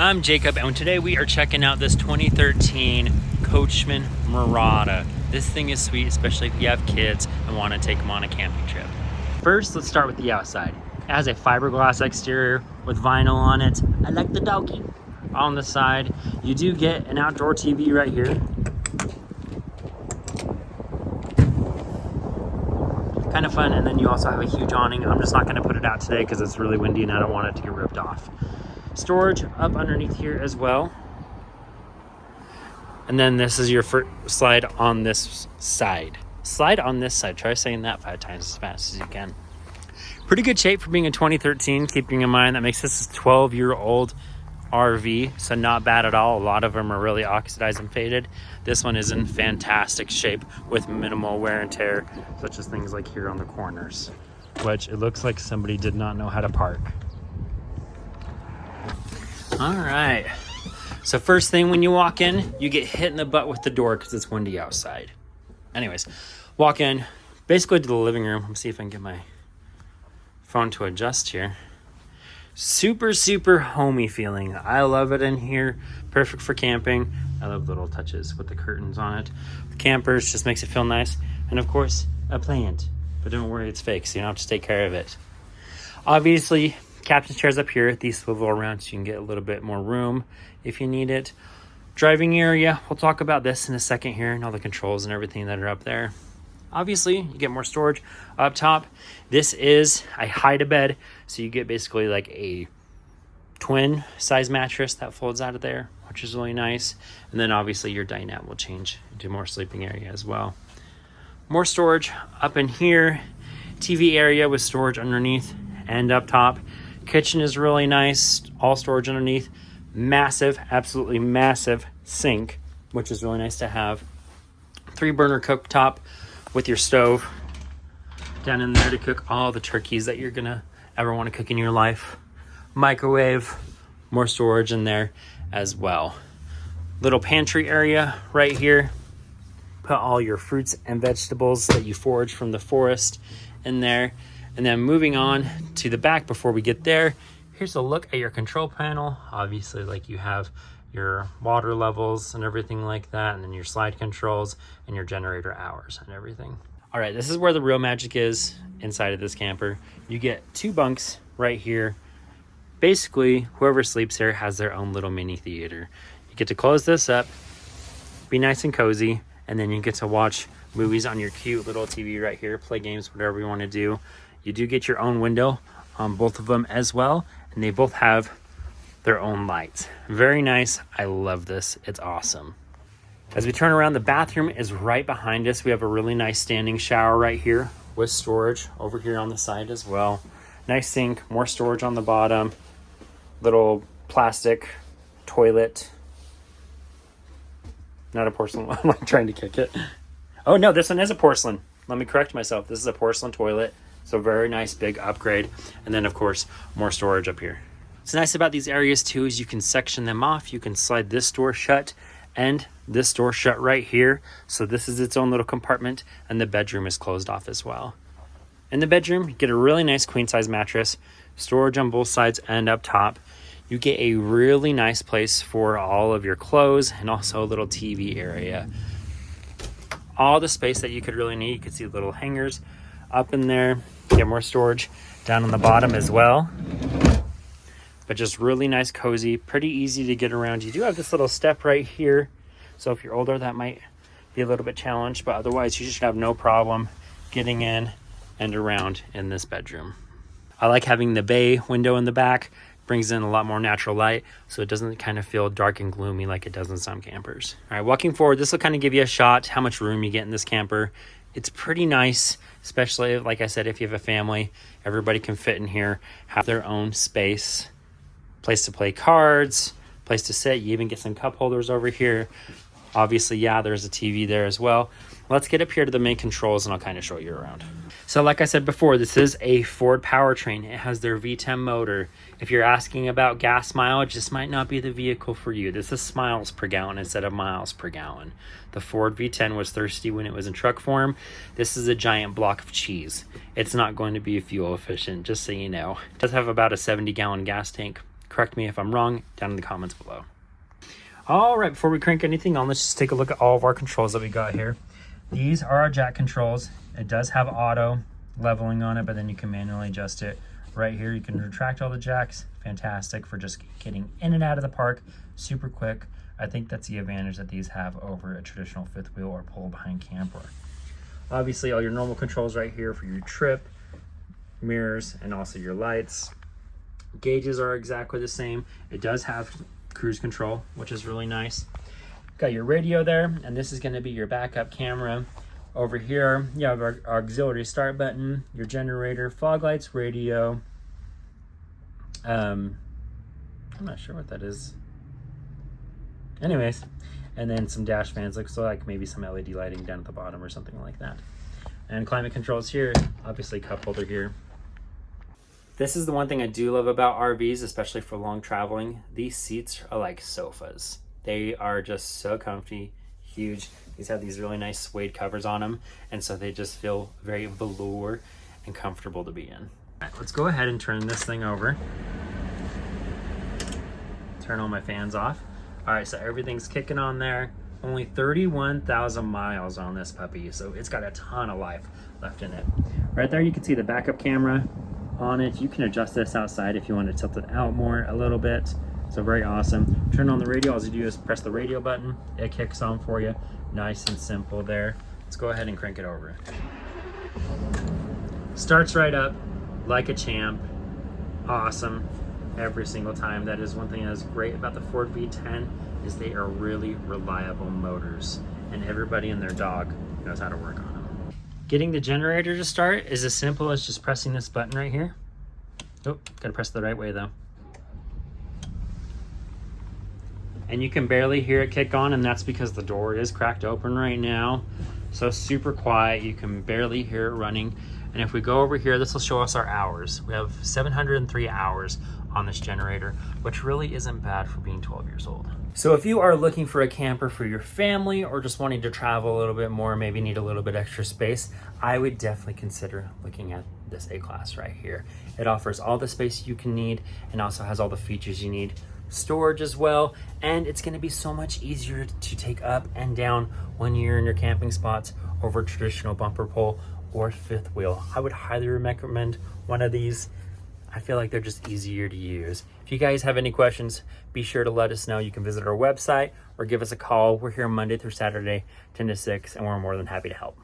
I'm Jacob, and today we are checking out this 2013 Coachmen Mirada. This thing is sweet, especially if you have kids and want to take them on a camping trip. First, let's start with the outside. It has a fiberglass exterior with vinyl on it. I like the doggy. On the side, you do get an outdoor TV right here. Kind of fun, and then you also have a huge awning. I'm just not going to put it out today because it's really windy and I don't want it to get ripped off. Storage up underneath here as well. And then this is your slide on this side. Slide on this side. Try saying that 5 times as fast as you can. Pretty good shape for being a 2013, keeping in mind that makes this a 12-year-old RV, so not bad at all. A lot of them are really oxidized and faded. This one is in fantastic shape with minimal wear and tear, such as things like here on the corners, which it looks like somebody did not know how to park. All right, so first thing when you walk in, you get hit in the butt with the door because it's windy outside. Anyways, walk in basically to the living room. Let's see if I can get my phone to adjust here. Super homey feeling. I love it in here. Perfect for camping. I love little touches with the curtains on it. The campers just makes it feel nice. And of course, a plant. But don't worry, it's fake, so you don't have to take care of it. Obviously, captain's chairs up here. These swivel around so you can get a little bit more room if you need it. Driving area, we'll talk about this in a second here and all the controls and everything that are up there. Obviously, you get more storage up top. This is a hide-a-bed, so you get basically like a twin size mattress that folds out of there, which is really nice. And then obviously your dinette will change into more sleeping area as well. More storage up in here. TV area with storage underneath and up top. Kitchen is really nice, all storage underneath. Massive, absolutely massive sink, which is really nice to have. 3-burner cooktop with your stove down in there to cook all the turkeys that you're gonna ever want to cook in your life. Microwave, more storage in there as well. Little pantry area right here. Put all your fruits and vegetables that you forage from the forest in there. And then moving on to the back before we get there, here's a look at your control panel. Obviously, like you have your water levels and everything like that, and then your slide controls and your generator hours and everything. All right, this is where the real magic is inside of this camper. You get 2 bunks right here. Basically, whoever sleeps here has their own little mini theater. You get to close this up, be nice and cozy, and then you get to watch movies on your cute little TV right here, play games, whatever you want to do. You do get your own window on both of them as well, and they both have their own lights. Very nice. I love this. It's awesome. As we turn around, the bathroom is right behind us. We have a really nice standing shower right here with storage over here on the side as well. Nice sink, more storage on the bottom. Little plastic toilet. Not a porcelain one. I'm like trying to kick it. Oh no, this one is a porcelain. Let me correct myself. This is a porcelain toilet. So very nice big upgrade. And then of course, more storage up here. What's nice about these areas too is you can section them off. You can slide this door shut and this door shut right here. So this is its own little compartment, and the bedroom is closed off as well. In the bedroom, you get a really nice queen size mattress, storage on both sides and up top. You get a really nice place for all of your clothes and also a little TV area. All the space that you could really need. You can see little hangers up in there. Get more storage down on the bottom as well. But just really nice, cozy, pretty easy to get around. You do have this little step right here. So if you're older, that might be a little bit challenged, but otherwise you should have no problem getting in and around in this bedroom. I like having the bay window in the back. Brings in a lot more natural light, so it doesn't kind of feel dark and gloomy like it does in some campers. All right, walking forward, this will kind of give you a shot how much room you get in this camper. It's pretty nice, especially, like I said, if you have a family. Everybody can fit in here, have their own space. Place to play cards, place to sit. You even get some cup holders over here. Obviously, yeah, there's a TV there as well. Let's get up here to the main controls and I'll kind of show you around. So like I said before, this is a Ford powertrain. It has their V10 motor. If you're asking about gas mileage, this might not be the vehicle for you. This is miles per gallon instead of miles per gallon. The Ford V10 was thirsty when it was in truck form. This is a giant block of cheese. It's not going to be fuel efficient, just so you know. It does have about a 70-gallon gas tank Correct me if I'm wrong down in the comments below. All right, before we crank anything on, let's just take a look at all of our controls that we got here. These are our jack controls. It does have auto leveling on it, but then you can manually adjust it. Right here, you can retract all the jacks. Fantastic for just getting in and out of the park super quick. I think that's the advantage that these have over a traditional fifth wheel or pull behind camper. Obviously, all your normal controls right here for your trip, mirrors, and also your lights. Gauges are exactly the same. It does have cruise control, which is really nice. Got your radio there, and this is going to be your backup camera. Over here, you have our auxiliary start button, your generator, fog lights, radio. I'm not sure what that is. Anyways, and then some dash fans, looks like maybe some LED lighting down at the bottom or something like that. And climate controls here, obviously cup holder here. This is the one thing I do love about RVs, especially for long traveling. These seats are like sofas. They are just so comfy, huge. These have these really nice suede covers on them, and so they just feel very velour and comfortable to be in. All right, let's go ahead and turn this thing over. Turn all my fans off. All right, so everything's kicking on there. Only 31,000 miles on this puppy, so it's got a ton of life left in it. Right there, you can see the backup camera on it. You can adjust this outside if you want to tilt it out more a little bit. So very awesome. Turn on the radio. All you do is press the radio button. It kicks on for you. Nice and simple there. Let's go ahead and crank it over. Starts right up like a champ. Awesome every single time. That is one thing that's great about the Ford V10 is they are really reliable motors, and everybody and their dog knows how to work on them. Getting the generator to start is as simple as just pressing this button right here. Oh, gotta press the right way though. And you can barely hear it kick on, and that's because the door is cracked open right now. So super quiet, you can barely hear it running. And if we go over here, this will show us our hours. We have 703 hours on this generator, which really isn't bad for being 12 years old. So if you are looking for a camper for your family or just wanting to travel a little bit more, maybe need a little bit extra space, I would definitely consider looking at this A-Class right here. It offers all the space you can need and also has all the features you need. Storage as well, and it's going to be so much easier to take up and down when you're in your camping spots over traditional bumper pull or fifth wheel. I would highly recommend one of these. I feel like they're just easier to use. If you guys have any questions, be sure to let us know. You can visit our website or give us a call. We're here Monday through Saturday, 10 to 6, and we're more than happy to help.